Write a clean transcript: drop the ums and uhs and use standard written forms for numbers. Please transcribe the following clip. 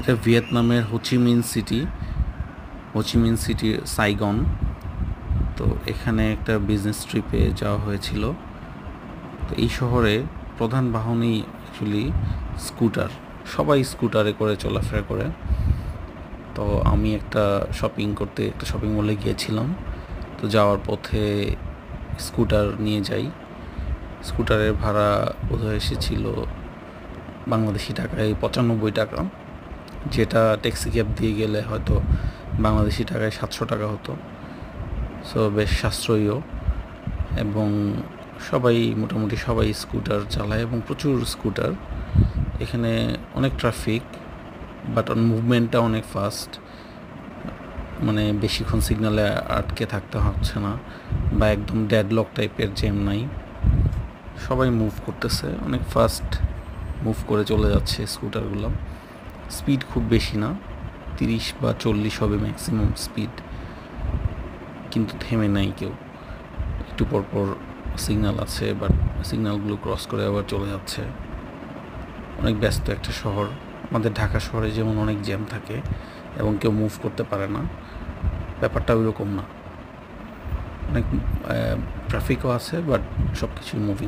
এটা ভিয়েতনামের হোচিমিন সিটির সাইগন। তো এখানে একটা বিজনেস ট্রিপে যাওয়া হয়েছিল। তো এই শহরে প্রধান বাহনই অ্যাকচুয়ালি স্কুটার। সবাই স্কুটারে করে চলাফেরা করে। তো আমি একটা শপিং মলে গিয়েছিলাম। তো যাওয়ার পথে স্কুটার নিয়ে যাই। স্কুটারের ভাড়া বোধহয় এসেছিল বাংলাদেশি টাকায় ৯৫ টাকা, যেটা ট্যাক্সি ক্যাব দিয়ে গেলে হয়তো বাংলাদেশি টাকায় ৭০০ টাকা হতো। সো বেশ সাশ্রয়ীও, এবং মোটামুটি সবাই স্কুটার চালায় এবং প্রচুর স্কুটার। এখানে অনেক ট্রাফিক, বাট মুভমেন্টটা অনেক ফাস্ট। মানে বেশিক্ষণ সিগনালে আটকে থাকতে হচ্ছে না, বা একদম ডেডলক টাইপের জ্যাম নাই। সবাই মুভ করতেছে, অনেক ফাস্ট মুভ করে চলে যাচ্ছে স্কুটারগুলো। স্পিড খুব বেশি না, ৩০ বা ৪০ হবে ম্যাক্সিমাম স্পিড, কিন্তু থেমে নাই কেউ। একটু পরপর সিগন্যাল আছে, বাট সিগন্যালগুলো ক্রস করে আবার চলে যাচ্ছে। অনেক ব্যস্ত একটা শহর। আমাদের ঢাকা শহরে যেমন অনেক জ্যাম থাকে এবং কেউ মুভ করতে পারে না, ব্যাপারটা ওই রকম না। অনেক ট্রাফিকও আছে, বাট সব কিছু মুভিং।